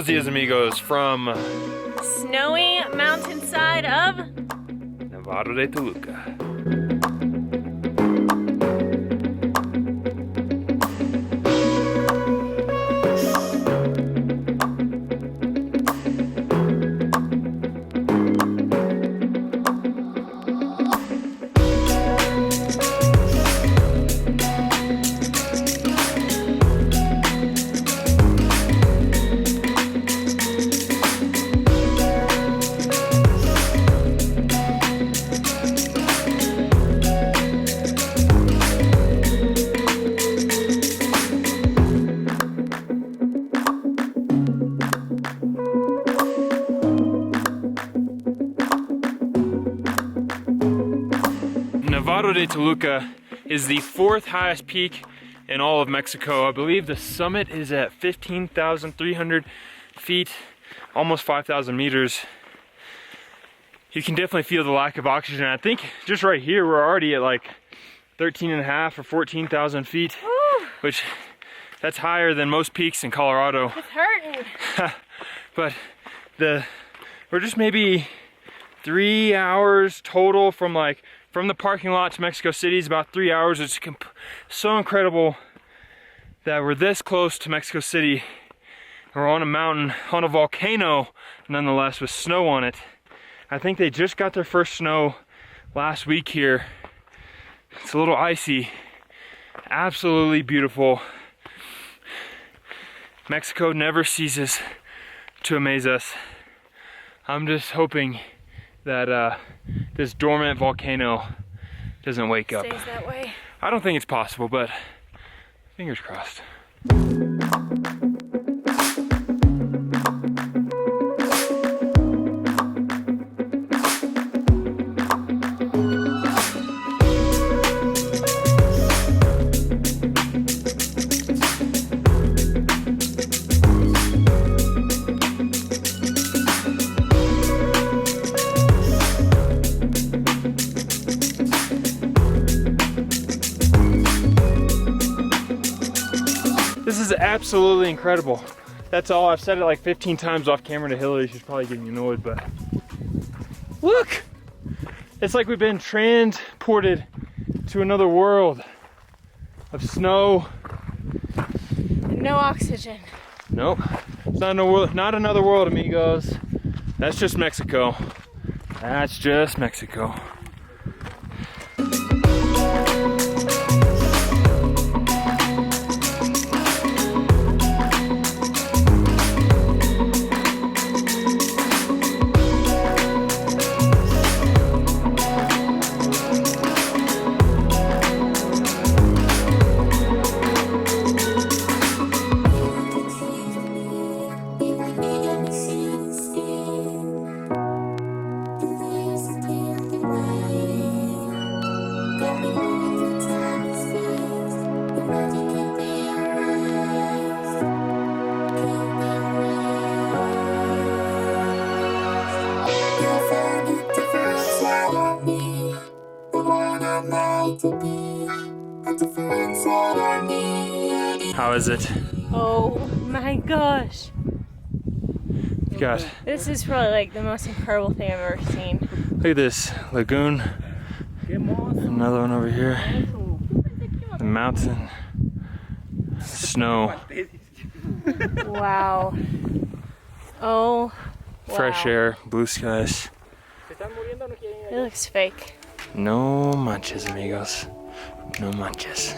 Buenos dias, amigos, from snowy mountainside of Nevado de Toluca. Nevado de Toluca is the 4th highest peak in all of Mexico. I believe the summit is at 15,300 feet, almost 5,000 meters. You can definitely feel the lack of oxygen. I think just right here, we're already at like 13.5 or 14,000 feet, which that's higher than most peaks in Colorado. It's hurting. But we're just maybe 3 hours total from the parking lot to Mexico City is about 3 hours. It's so incredible that we're this close to Mexico City. We're on a mountain, on a volcano, nonetheless, with snow on it. I think they just got their first snow last week here. It's a little icy, absolutely beautiful. Mexico never ceases to amaze us. I'm just hoping that this dormant volcano doesn't wake up. Stays that way. I don't think it's possible, but fingers crossed. This is absolutely incredible. That's all. I've said it like 15 times off camera to Hillary. She's probably getting annoyed, but look! It's like we've been transported to another world of snow. No oxygen. Nope. It's not another world, amigos. That's just Mexico. That's just Mexico. How is it? Oh my gosh. God. This is probably like the most incredible thing I've ever seen. Look at this lagoon. Another one over here. The mountain. Snow. Wow. Oh. Wow. Fresh air. Blue skies. It looks fake. No manches, amigos. No manches.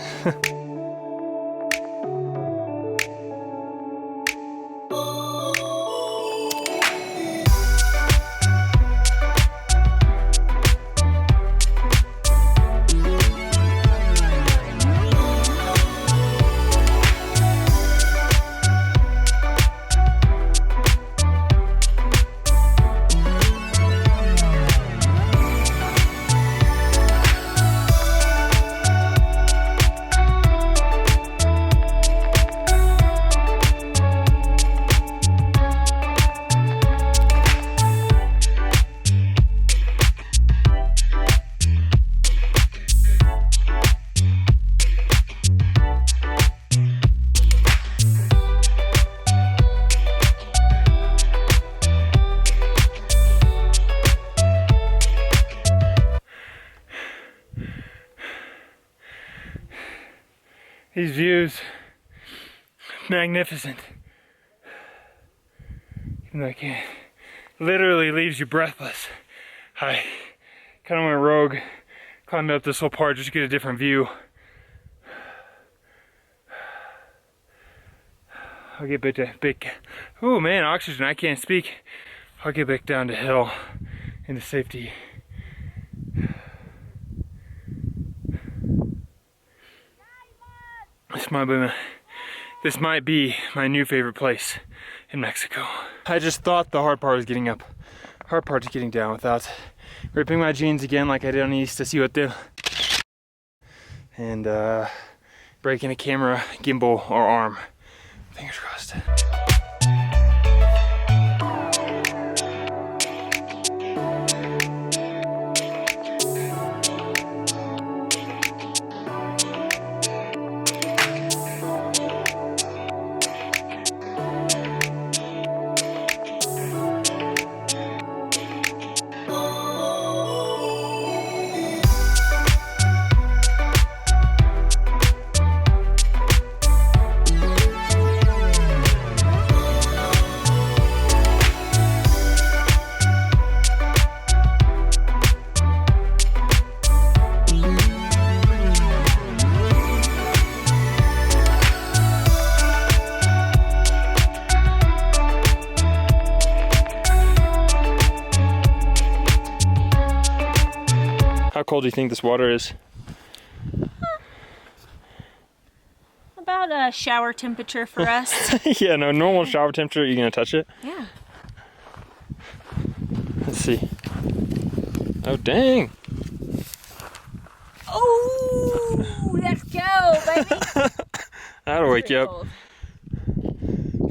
These views, magnificent. Even though I can't, literally leaves you breathless. I kind of went rogue, climbed up this whole part just to get a different view. I'll get back, oh man, oxygen, I can't speak. I'll get back down to hill into safety. This might be my new favorite place in Mexico. I just thought the hard part was getting up. Hard part is getting down without ripping my jeans again like I did on the Ista Hotel. And breaking a camera, gimbal, or arm. Fingers crossed. How cold do you think this water is? About a shower temperature for us. Yeah, no, normal shower temperature. You gonna touch it? Yeah. Let's see. Oh, dang. Oh, let's go, baby. That'll wake you up.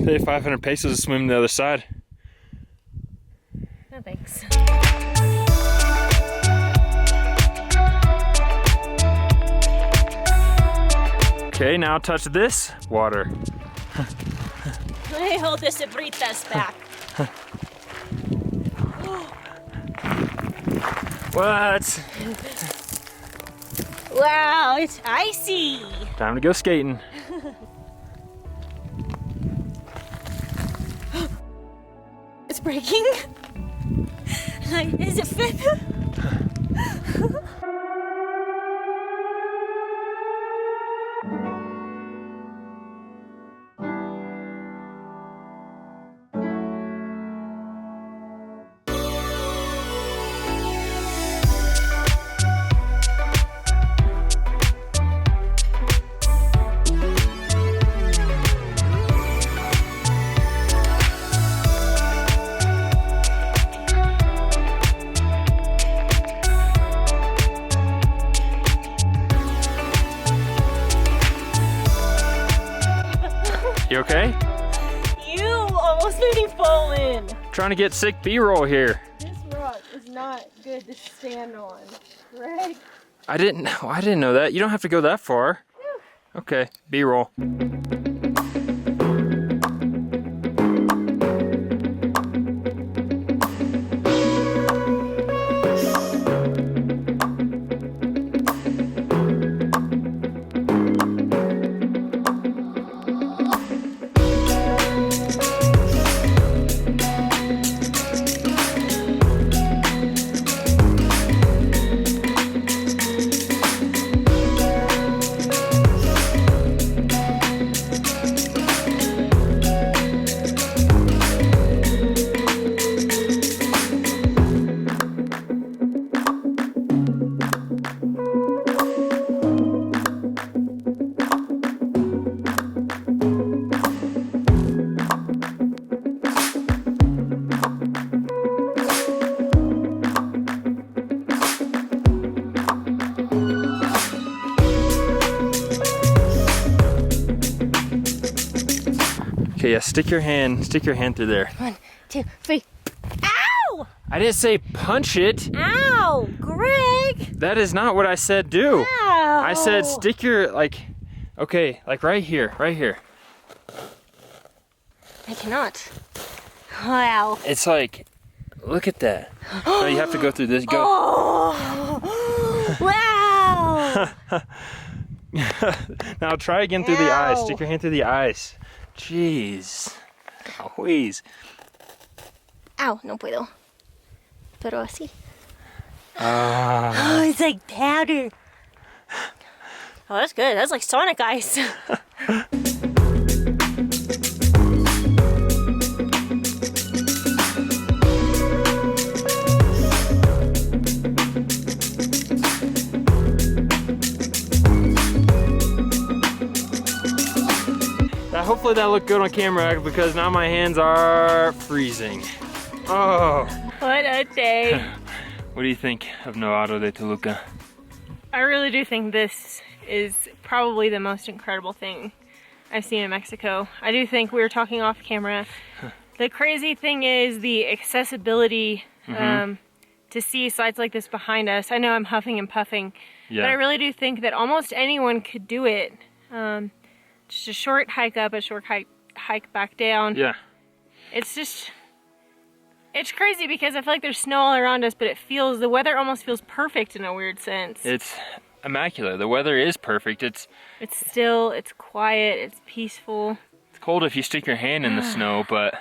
Pay 500 pesos to swim the other side. No thanks. Okay, now touch this water. Let me hold the Sabritas back. What? Wow, it's icy. Time to go skating. It's breaking. Like, is it fit? You okay? You almost made me fall in. Trying to get sick B-roll here. This rock is not good to stand on, right? I didn't know that. You don't have to go that far. Okay, B-roll. Okay, yeah, stick your hand through there. 1, 2, 3. Ow! I didn't say punch it. Ow! Greg! That is not what I said do. Ow! I said stick your, okay, like right here. I cannot. Wow. It's like, look at that. No, you have to go through this, go. Oh! Wow! Now try again through the ice. Stick your hand through the ice. Jeez. Always. Ow, no puedo. Pero así. Ah. Oh, it's like powder. Oh, that's good. That's like Sonic ice. Hopefully that looked good on camera because now my hands are freezing. Oh. What a day. What do you think of Nevado de Toluca? I really do think this is probably the most incredible thing I've seen in Mexico. I do think we were talking off camera. The crazy thing is the accessibility to see sites like this behind us. I know I'm huffing and puffing, but I really do think that almost anyone could do it. Just a short hike up, a short hike back down. Yeah. It's just, it's crazy because I feel like there's snow all around us, but the weather almost feels perfect in a weird sense. It's immaculate. The weather is perfect. It's still, it's quiet, it's peaceful. It's cold if you stick your hand in the snow, but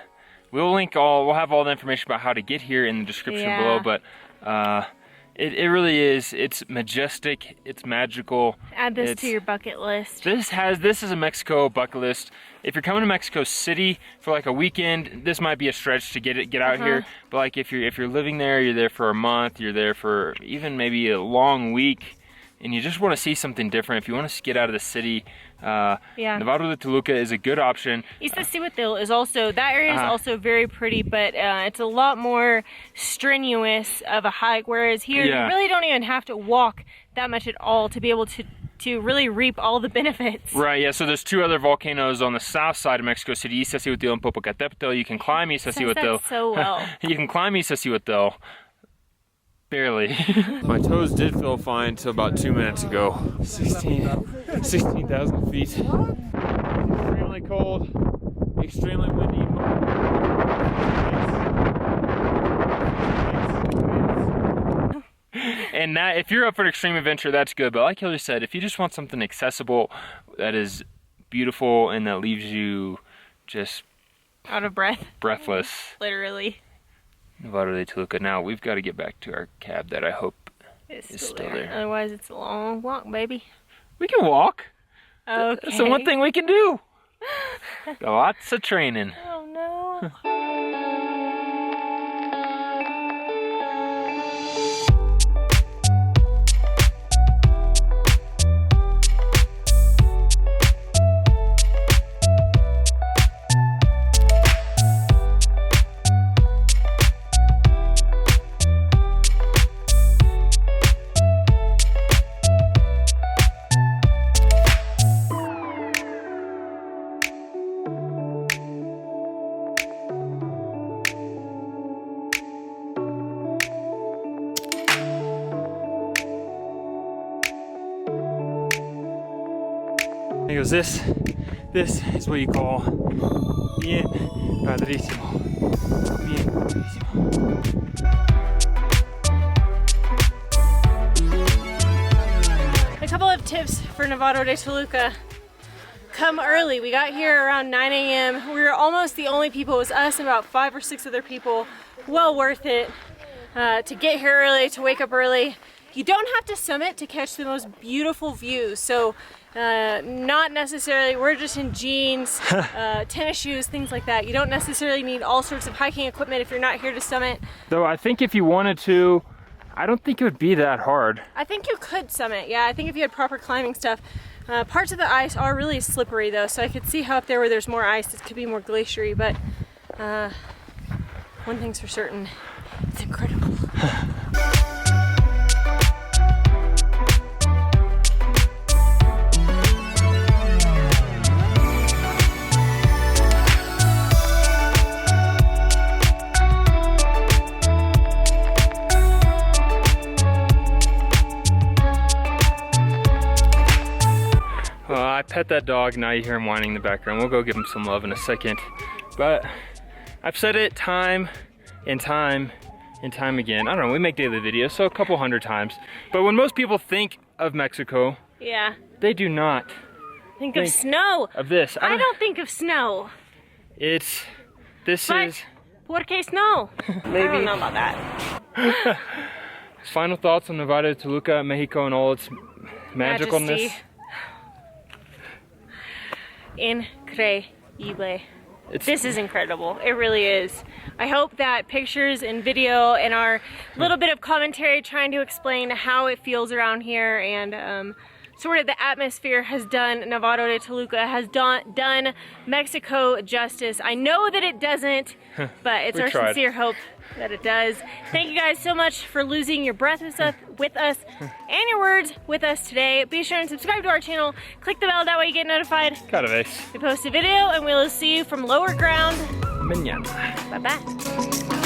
we'll have all the information about how to get here in the description below, but it really is. It's majestic. It's magical. Add this to your bucket list. This is a Mexico bucket list. If you're coming to Mexico City for like a weekend, this might be a stretch to get out here. But like if you're living there, you're there for a month, you're there for even maybe a long week, and you just want to see something different. If you want to get out of the city, Nevado de Toluca is a good option. Iztaccíhuatl is also, that area is also very pretty, but it's a lot more strenuous of a hike, whereas here you really don't even have to walk that much at all to be able to really reap all the benefits. Right, yeah, so there's two other volcanoes on the south side of Mexico City, Iztaccíhuatl and Popocatépetl. You can climb Iztaccíhuatl. So well. You can climb Iztaccíhuatl. Barely. My toes did feel fine until about 2 minutes ago. 16,000 feet. Extremely cold, extremely windy. And that, if you're up for an extreme adventure, that's good. But like Hillary said, if you just want something accessible that is beautiful and that leaves you just out of breath. Breathless. Literally. Nevado de Toluca. Now we've got to get back to our cab that I hope is still there. Otherwise it's a long walk, baby. We can walk. Okay. That's the one thing we can do. Lots of training. Oh no. He goes, this is what you call bien padrísimo. Bien padrísimo. A couple of tips for Nevado de Toluca. Come early. We got here around 9 a.m. We were almost the only people. It was us and about 5 or 6 other people. Well worth it to get here early, to wake up early. You don't have to summit to catch the most beautiful views. So not necessarily, we're just in jeans, tennis shoes, things like that. You don't necessarily need all sorts of hiking equipment if you're not here to summit. Though I think if you wanted to, I don't think it would be that hard. I think you could summit, yeah. I think if you had proper climbing stuff. Parts of the ice are really slippery though, so I could see how up there where there's more ice, it could be more glaciery, but one thing's for certain, it's incredible. I pet that dog, now you hear him whining in the background. We'll go give him some love in a second. But I've said it time and time and time again. I don't know, we make daily videos, so a couple hundred times. But when most people think of Mexico, yeah, They do not think of snow. Of this. I don't think of snow. This But is... por qué snow? Maybe. I don't know about that. Final thoughts on Nevado de Toluca, Mexico, and all its magicalness. Increíble. This is incredible. It really is. I hope that pictures and video and our little bit of commentary trying to explain how it feels around here and sort of the atmosphere has done Nevado de Toluca, has done Mexico justice. I know that it doesn't, but it's our sincere hope that it does. Thank you guys so much for losing your breath with us and your words with us today. Be sure and subscribe to our channel. Click the bell, that way you get notified. Cada vez. We post a video and we'll see you from lower ground. Mañana. Bye-bye.